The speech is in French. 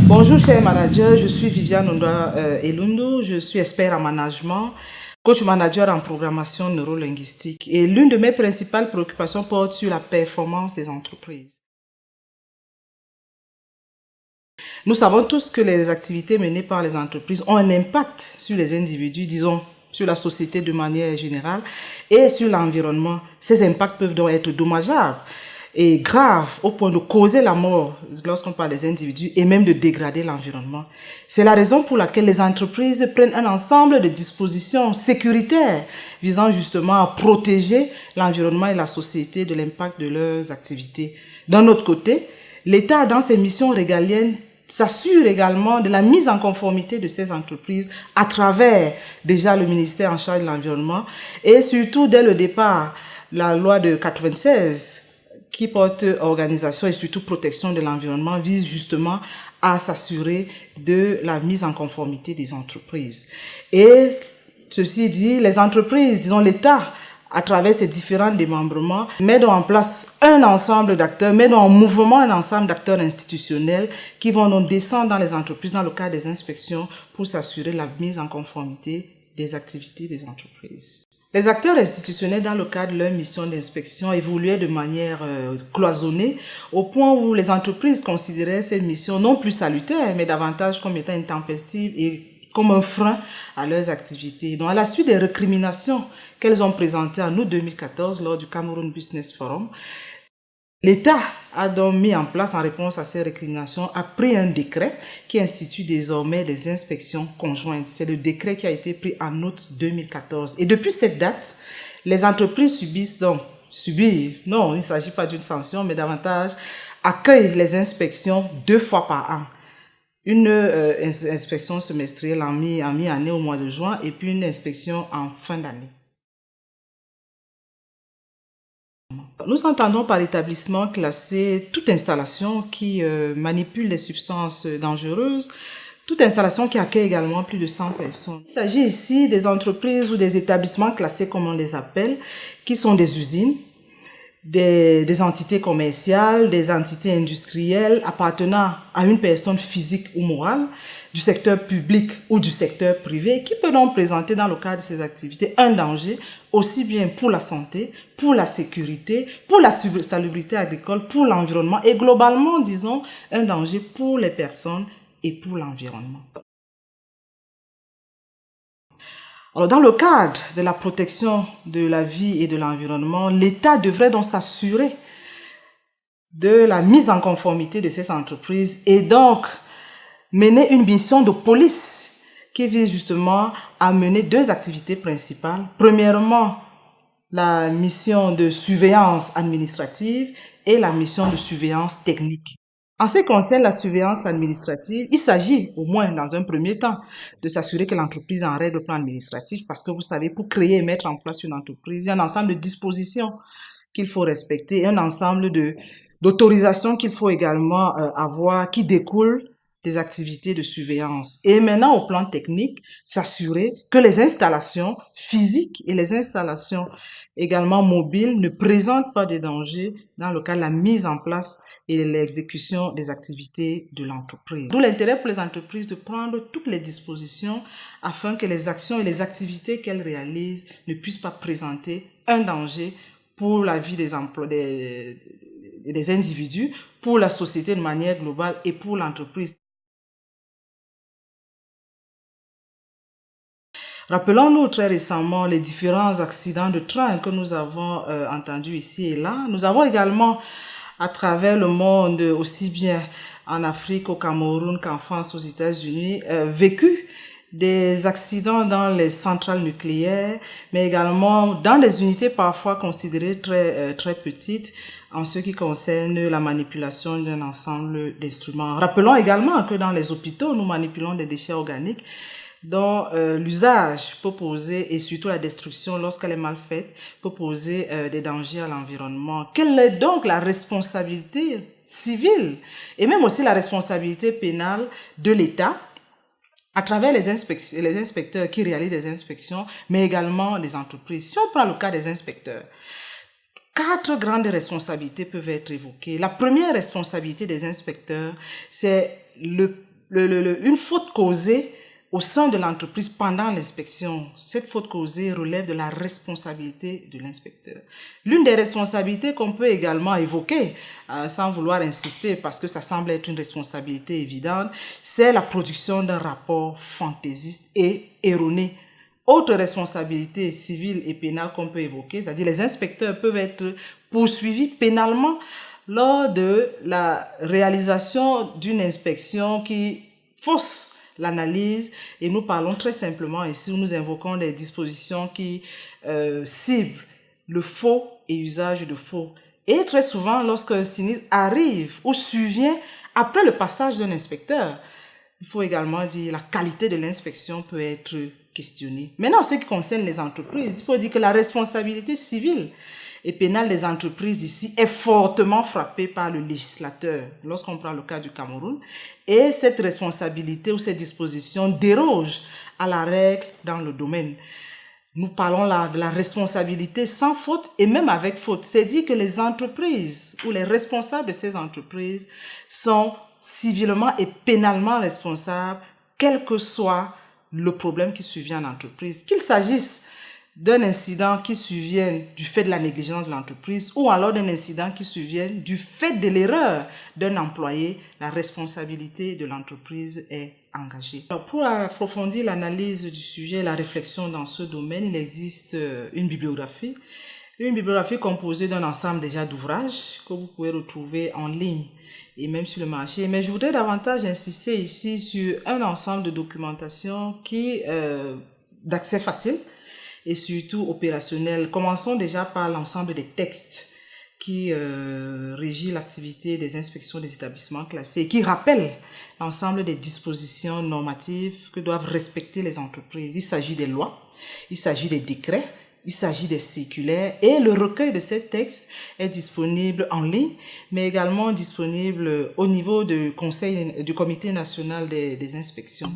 Bonjour chers managers, je suis Viviane Ondwa Elundu, je suis expert en management, coach manager en programmation neurolinguistique et l'une de mes principales préoccupations porte sur la performance des entreprises. Nous savons tous que les activités menées par les entreprises ont un impact sur les individus, disons sur la société de manière générale et sur l'environnement. Ces impacts peuvent donc être dommageables et graves au point de causer la mort lorsqu'on parle des individus et même de dégrader l'environnement. C'est la raison pour laquelle les entreprises prennent un ensemble de dispositions sécuritaires visant justement à protéger l'environnement et la société de l'impact de leurs activités. D'un autre côté, l'État, dans ses missions régaliennes, s'assure également de la mise en conformité de ces entreprises à travers déjà le ministère en charge de l'environnement et surtout dès le départ, la loi de 96 qui porte organisation et surtout protection de l'environnement vise justement à s'assurer de la mise en conformité des entreprises. Et ceci dit, les entreprises, disons l'État, à travers ces différents démembrements, mettent en place un ensemble d'acteurs, mettent en mouvement un ensemble d'acteurs institutionnels qui vont donc descendre dans les entreprises dans le cadre des inspections pour s'assurer la mise en conformité des activités des entreprises. Les acteurs institutionnels, dans le cadre de leur mission d'inspection, évoluaient de manière cloisonnée, au point où les entreprises considéraient cette mission non plus salutaire, mais davantage comme étant intempestive et comme un frein à leurs activités. Donc, à la suite des récriminations qu'elles ont présentées en août 2014 lors du Cameroun Business Forum, l'État a donc mis en place, en réponse à ces récriminations, a pris un décret qui institue désormais des inspections conjointes. C'est le décret qui a été pris en août 2014. Et depuis cette date, les entreprises non, il ne s'agit pas d'une sanction, mais davantage accueillent les inspections 2 fois par an. Une inspection semestrielle en mi-année au mois de juin et puis une inspection en fin d'année. Nous entendons par établissement classé toute installation qui manipule les substances dangereuses, toute installation qui accueille également plus de 100 personnes. Il s'agit ici des entreprises ou des établissements classés, comme on les appelle, qui sont des usines, des entités commerciales, des entités industrielles appartenant à une personne physique ou morale, du secteur public ou du secteur privé, qui peut donc présenter dans le cadre de ces activités un danger aussi bien pour la santé, pour la sécurité, pour la salubrité agricole, pour l'environnement et globalement, disons, un danger pour les personnes et pour l'environnement. Alors, dans le cadre de la protection de la vie et de l'environnement, l'État devrait donc s'assurer de la mise en conformité de ces entreprises et donc mener une mission de police qui vise justement à mener 2 activités principales. Premièrement, la mission de surveillance administrative et la mission de surveillance technique. En ce qui concerne la surveillance administrative, il s'agit, au moins dans un premier temps, de s'assurer que l'entreprise est en règle au plan administratif parce que vous savez, pour créer et mettre en place une entreprise, il y a un ensemble de dispositions qu'il faut respecter, un ensemble d'autorisations qu'il faut également avoir qui découlent des activités de surveillance. Et maintenant, au plan technique, s'assurer que les installations physiques et les installations également mobiles ne présentent pas de dangers dans le cas de la mise en place et l'exécution des activités de l'entreprise. D'où l'intérêt pour les entreprises de prendre toutes les dispositions afin que les actions et les activités qu'elles réalisent ne puissent pas présenter un danger pour la vie des individus, pour la société de manière globale et pour l'entreprise. Rappelons-nous très récemment les différents accidents de train que nous avons entendus ici et là. Nous avons également, à travers le monde, aussi bien en Afrique, au Cameroun qu'en France, aux États-Unis, vécu des accidents dans les centrales nucléaires, mais également dans des unités parfois considérées très petites en ce qui concerne la manipulation d'un ensemble d'instruments. Rappelons également que dans les hôpitaux, nous manipulons des déchets organiques dont l'usage peut poser, et surtout la destruction lorsqu'elle est mal faite, peut poser des dangers à l'environnement. Quelle est donc la responsabilité civile et même aussi la responsabilité pénale de l'État à travers les inspecteurs qui réalisent des inspections, mais également les entreprises? Si on prend le cas des inspecteurs, 4 grandes responsabilités peuvent être évoquées. La première responsabilité des inspecteurs, c'est une faute causée au sein de l'entreprise pendant l'inspection, cette faute causée relève de la responsabilité de l'inspecteur. L'une des responsabilités qu'on peut également évoquer, sans vouloir insister parce que ça semble être une responsabilité évidente, c'est la production d'un rapport fantaisiste et erroné. Autre responsabilité civile et pénale qu'on peut évoquer, c'est-à-dire les inspecteurs peuvent être poursuivis pénalement lors de la réalisation d'une inspection qui fausse l'analyse, et nous parlons très simplement ici où nous invoquons des dispositions qui ciblent le faux et usage de faux. Et très souvent, lorsqu'un sinistre arrive ou survient après le passage d'un inspecteur, il faut également dire la qualité de l'inspection peut être questionnée. Maintenant, en ce qui concerne les entreprises, il faut dire que la responsabilité civile et pénale des entreprises ici est fortement frappée par le législateur lorsqu'on prend le cas du Cameroun, et cette responsabilité ou cette disposition déroge à la règle dans le domaine. Nous parlons là de la responsabilité sans faute et même avec faute. C'est dire que les entreprises ou les responsables de ces entreprises sont civilement et pénalement responsables, quel que soit le problème qui survient en entreprise, qu'il s'agisse d'un incident qui survient du fait de la négligence de l'entreprise ou alors d'un incident qui survient du fait de l'erreur d'un employé, la responsabilité de l'entreprise est engagée. Alors, pour approfondir l'analyse du sujet et la réflexion dans ce domaine, il existe une bibliographie composée d'un ensemble déjà d'ouvrages que vous pouvez retrouver en ligne et même sur le marché. Mais je voudrais davantage insister ici sur un ensemble de documentation qui d'accès facile et surtout opérationnel. Commençons déjà par l'ensemble des textes qui régit l'activité des inspections des établissements classés et qui rappellent l'ensemble des dispositions normatives que doivent respecter les entreprises. Il s'agit des lois, il s'agit des décrets, il s'agit des circulaires, et le recueil de ces textes est disponible en ligne, mais également disponible au niveau du comité national des inspections.